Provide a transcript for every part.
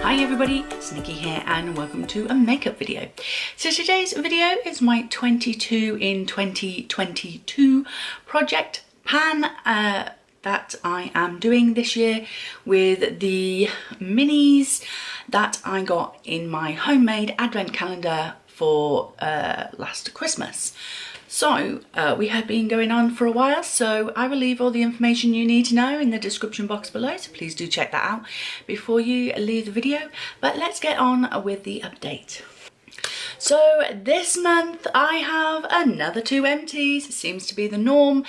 Hi everybody, it's Nikki here and welcome to a makeup video. So today's video is my 22 in 2022 project pan that I am doing this year with the minis that I got in my homemade advent calendar for last Christmas. So we have been going on for a while, so I will leave all the information you need to know in the description box below, so please do check that out before you leave the video. But let's get on with the update. So this month I have another 2 empties. It seems to be the norm.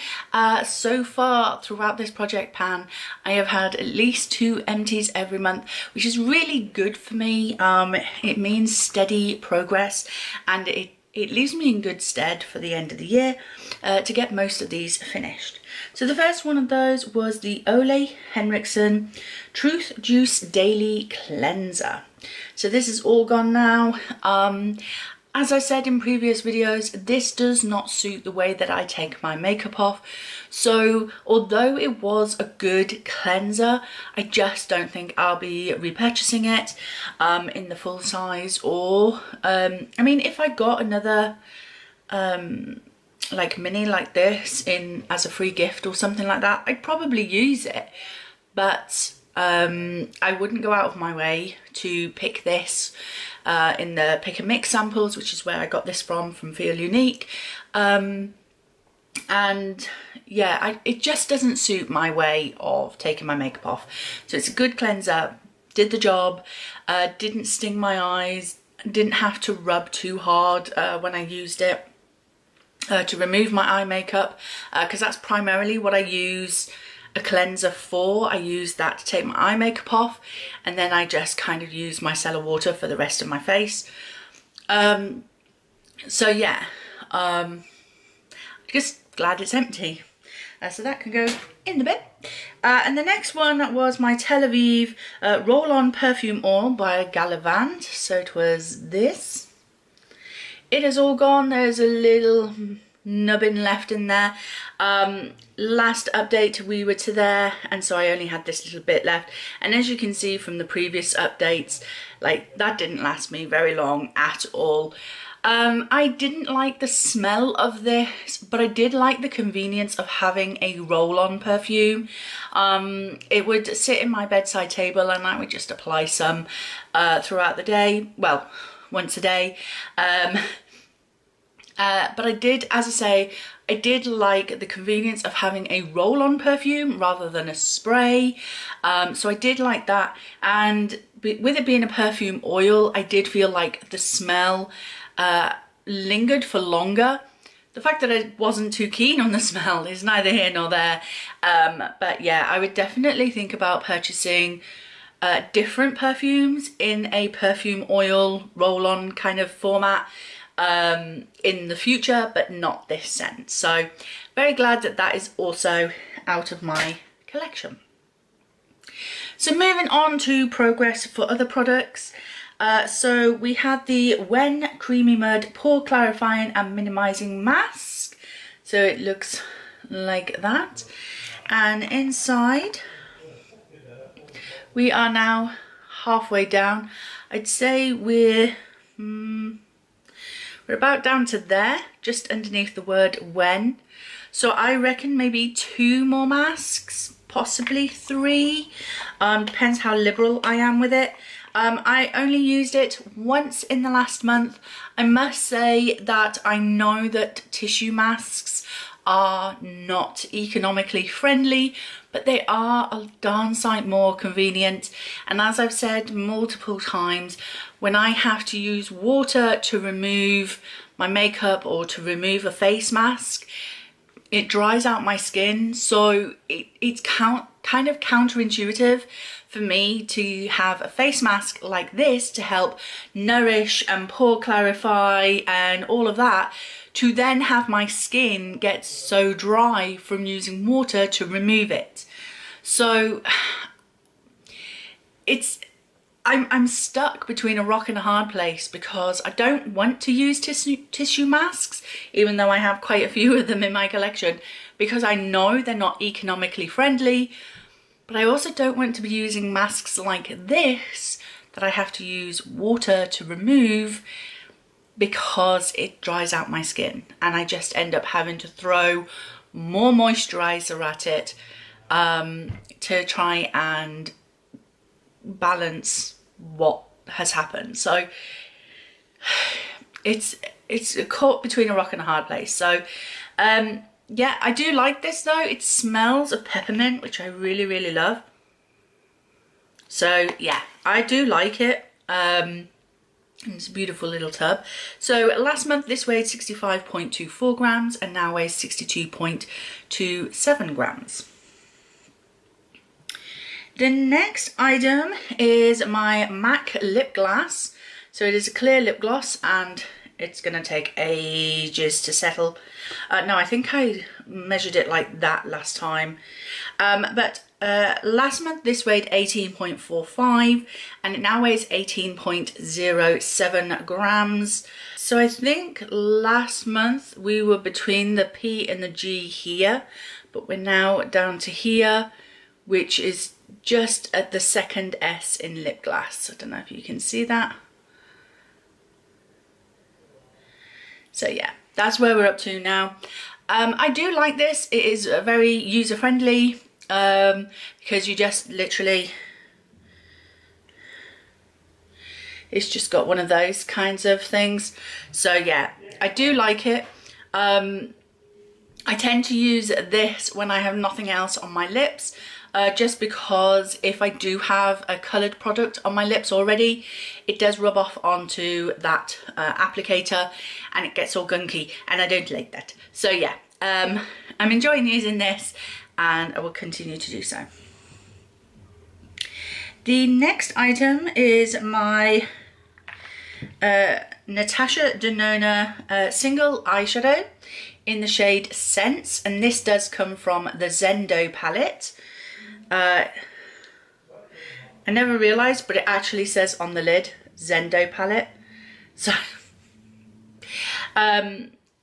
So far throughout this project pan, I have had at least 2 empties every month, which is really good for me. It means steady progress, and it leaves me in good stead for the end of the year to get most of these finished. So the first one of those was the Olay Henriksen Truth Juice Daily Cleanser. So this is all gone now. As I said in previous videos, this does not suit the way that I take my makeup off. So although it was a good cleanser, I just don't think I'll be repurchasing it in the full size, or I mean, if I got another like mini like this in as a free gift or something like that, I'd probably use it, but I wouldn't go out of my way to pick this in the pick and mix samples, which is where I got this from FeelUnique. And yeah, it just doesn't suit my way of taking my makeup off. So it's a good cleanser, did the job, didn't sting my eyes, didn't have to rub too hard when I used it to remove my eye makeup, because that's primarily what I use a cleanser for. I use that to take my eye makeup off, and then I just kind of use micellar water for the rest of my face. So yeah, just glad it's empty. So that can go in the bin. And the next one was my Tel Aviv roll-on perfume oil by Galavant. So it was this. It has all gone. There's a little nubbin left in there. Last update we were to there, and so I only had this little bit left, and as you can see from the previous updates, like, that didn't last me very long at all. I didn't like the smell of this, but I did like the convenience of having a roll-on perfume. It would sit in my bedside table and I would just apply some throughout the day, well, once a day. But I did, as I say, I did like the convenience of having a roll-on perfume rather than a spray. So I did like that, and with it being a perfume oil, I did feel like the smell lingered for longer. The fact that I wasn't too keen on the smell is neither here nor there. But yeah, I would definitely think about purchasing different perfumes in a perfume oil roll-on kind of format in the future, but not this scent. So very glad that that is also out of my collection. So moving on to progress for other products. So we had the When Creamy Mud Pore Clarifying and Minimizing Mask. So it looks like that, and inside we are now halfway down. I'd say we're about down to there, just underneath the word when. So I reckon maybe 2 more masks, possibly 3. Depends how liberal I am with it. I only used it once in the last month. I must say that I know that tissue masks are not economically friendly, but they are a darn sight more convenient. And as I've said multiple times, when I have to use water to remove my makeup or to remove a face mask, it dries out my skin. So it's kind of counterintuitive for me to have a face mask like this to help nourish and pore clarify and all of that, to then have my skin get so dry from using water to remove it. So I'm stuck between a rock and a hard place, because I don't want to use tissue masks, even though I have quite a few of them in my collection, because I know they're not economically friendly. But I also don't want to be using masks like this that I have to use water to remove because it dries out my skin, and I just end up having to throw more moisturizer at it to try and balance what has happened. So it's caught between a rock and a hard place. So yeah, I do like this though. It smells of peppermint, which I really love. So yeah, I do like it. It's a beautiful little tub. So last month this weighed 65.24 grams and now weighs 62.27 grams. The next item is my MAC lip gloss. So it is a clear lip gloss and it's going to take ages to settle. No, I think I measured it like that last time. But last month this weighed 18.45 and it now weighs 18.07 grams. So I think last month we were between the P and the G here, but we're now down to here, which is just at the second S in lip gloss. I don't know if you can see that. So yeah, that's where we're up to now. I do like this. It is very user-friendly because you just literally, it's just got one of those kinds of things. So yeah, I do like it. I tend to use this when I have nothing else on my lips, just because if I do have a coloured product on my lips already, it does rub off onto that applicator and it gets all gunky, and I don't like that. So yeah, I'm enjoying using this and I will continue to do so. The next item is my Natasha Denona single eyeshadow in the shade Sense, and this does come from the Zendo palette. I never realised, but it actually says on the lid Zendo palette.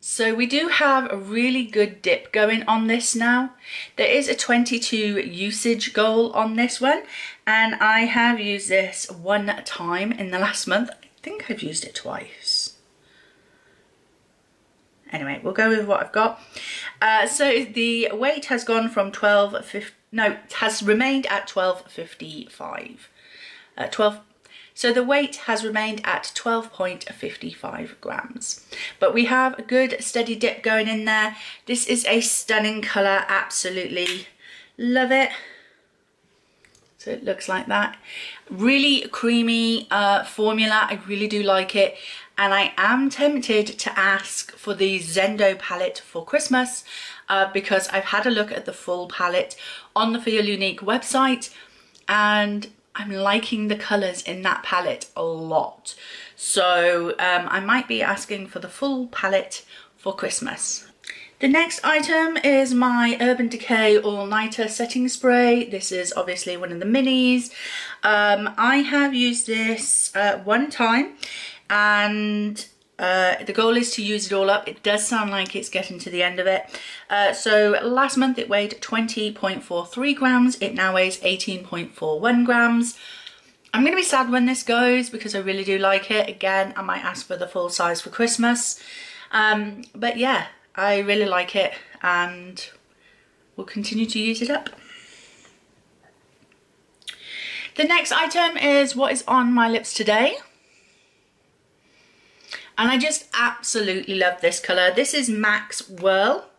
So we do have a really good dip going on this now. There is a 22 usage goal on this one, and I have used this one time in the last month. I think I've used it twice. Anyway, we'll go with what I've got. So the weight has gone from it has remained at 12.55. So the weight has remained at 12.55 grams. But we have a good steady dip going in there. This is a stunning colour, absolutely love it. So it looks like that. Really creamy formula, I really do like it. And I am tempted to ask for the Zendo palette for Christmas because I've had a look at the full palette on the FeelUnique website and I'm liking the colours in that palette a lot. So I might be asking for the full palette for Christmas. The next item is my Urban Decay All Nighter Setting Spray. This is obviously one of the minis. I have used this one time, and the goal is to use it all up. It does sound like it's getting to the end of it. So last month it weighed 20.43 grams. It now weighs 18.41 grams. I'm going to be sad when this goes because I really do like it. Again, I might ask for the full size for Christmas. But yeah, I really like it and we'll continue to use it up. The next item is what is on my lips today. And I just absolutely love this colour. This is Maxwell.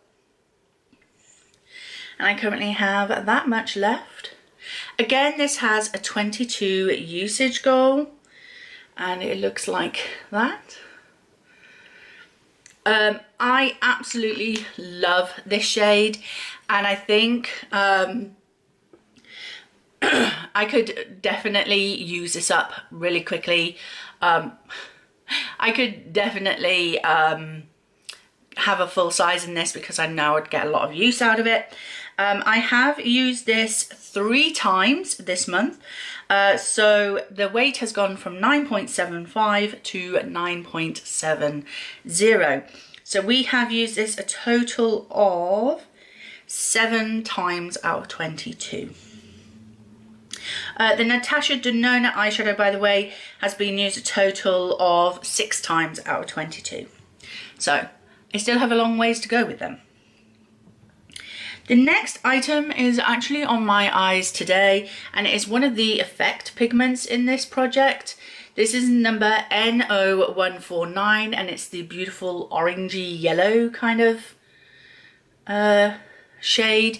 And I currently have that much left. Again, this has a 22 usage goal. And it looks like that. I absolutely love this shade. And I think I could definitely use this up really quickly. I could definitely have a full size in this because I know I'd get a lot of use out of it. I have used this 3 times this month. So the weight has gone from 9.75 to 9.70. So we have used this a total of 7 times out of 22. The Natasha Denona eyeshadow, by the way, has been used a total of 6 times out of 22. So I still have a long ways to go with them. The next item is actually on my eyes today, and it is one of the effect pigments in this project. This is number NO149, and it's the beautiful orangey yellow kind of shade.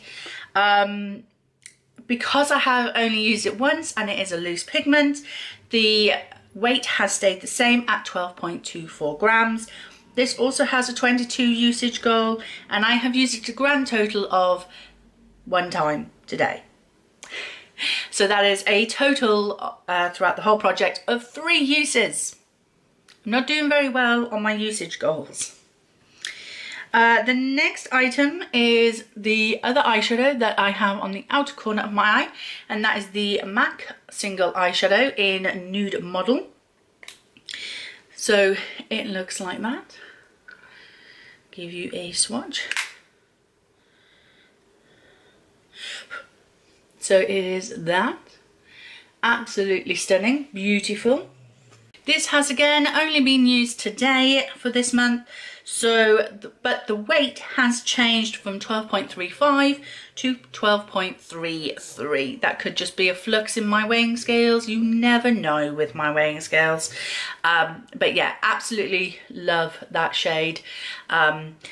Because I have only used it once and it is a loose pigment, the weight has stayed the same at 12.24 grams. This also has a 22 usage goal, and I have used it a grand total of 1 time today. So that is a total throughout the whole project of 3 uses. I'm not doing very well on my usage goals. The next item is the other eyeshadow that I have on the outer corner of my eye, and that is the MAC single eyeshadow in Nude Model. So it looks like that. Give you a swatch. So it is that. Absolutely stunning, beautiful. This has again only been used today for this month. So, but the weight has changed from 12.35 to 12.33. That could just be a flux in my weighing scales. You never know with my weighing scales. But yeah, absolutely love that shade.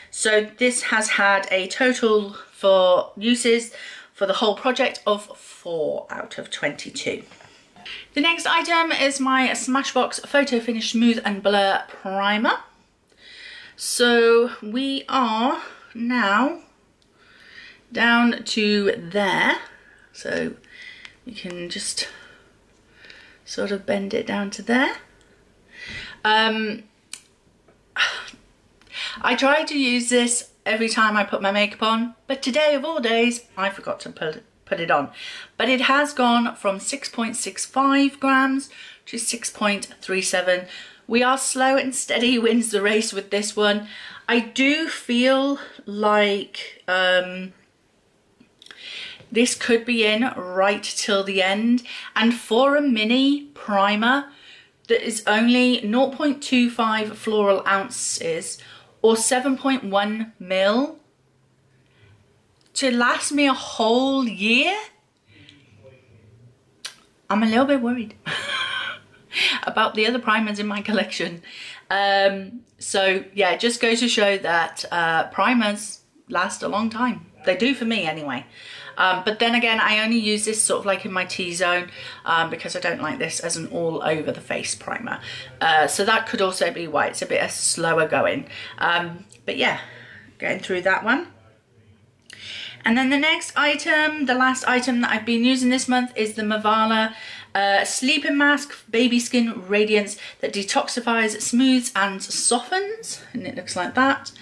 So this has had a total for uses for the whole project of 4 out of 22. The next item is my Smashbox Photo Finish Smooth and Blur Primer. So we are now down to there, so you can just sort of bend it down to there. I try to use this every time I put my makeup on, but today of all days I forgot to put it on. But it has gone from 6.65 grams to 6.37. We are slow and steady wins the race with this one. I do feel like this could be in right till the end. And for a mini primer that is only 0.25 floral ounces or 7.1 mil to last me a whole year, I'm a little bit worried about the other primers in my collection. So yeah, it just goes to show that primers last a long time. They do for me anyway. But then again, I only use this sort of like in my T-zone because I don't like this as an all over the face primer. So that could also be why it's a bit slower going. But yeah, going through that one. And then the next item, the last item that I've been using this month is the Mavala Sleeping Mask Baby Skin Radiance that detoxifies, smooths and softens, and it looks like that.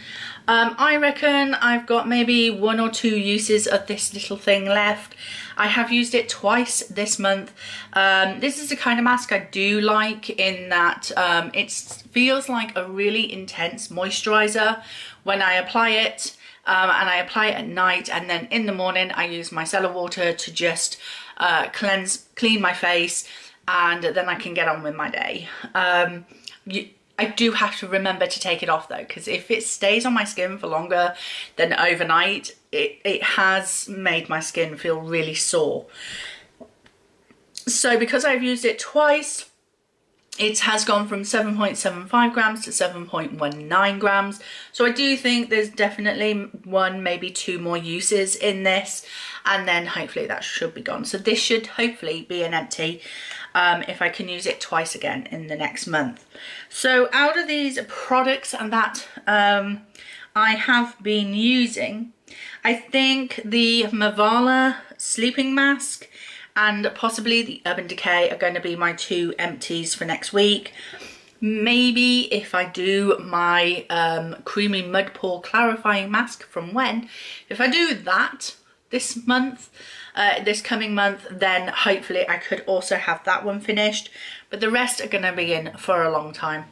I reckon I've got maybe 1 or 2 uses of this little thing left. I have used it twice this month. This is the kind of mask I do like in that it feels like a really intense moisturizer when I apply it. And I apply it at night, and then in the morning I use micellar water to just clean my face, and then I can get on with my day. I do have to remember to take it off though, because if it stays on my skin for longer than overnight, it has made my skin feel really sore. So because I've used it twice, it has gone from 7.75 grams to 7.19 grams. So I do think there's definitely 1, maybe 2 more uses in this, and then hopefully that should be gone. So this should hopefully be an empty if I can use it twice again in the next month. So out of these products and that I have been using, I think the Mavala Sleeping Mask and possibly the Urban Decay are going to be my 2 empties for next week. Maybe if I do my Creamy Mud Pore Clarifying Mask from When, if I do that this month, this coming month, then hopefully I could also have that one finished. But the rest are going to be in for a long time.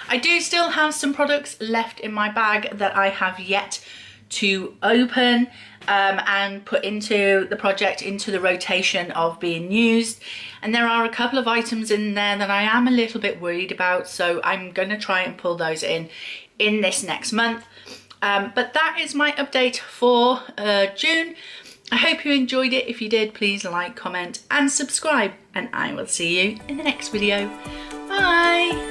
I do still have some products left in my bag that I have yet to open. and put into the project, into the rotation of being used. And there are a couple of items in there that I am a little bit worried about, so I'm going to try and pull those in this next month. But that is my update for June. I hope you enjoyed it. If you did, please like, comment and subscribe, and I will see you in the next video. Bye!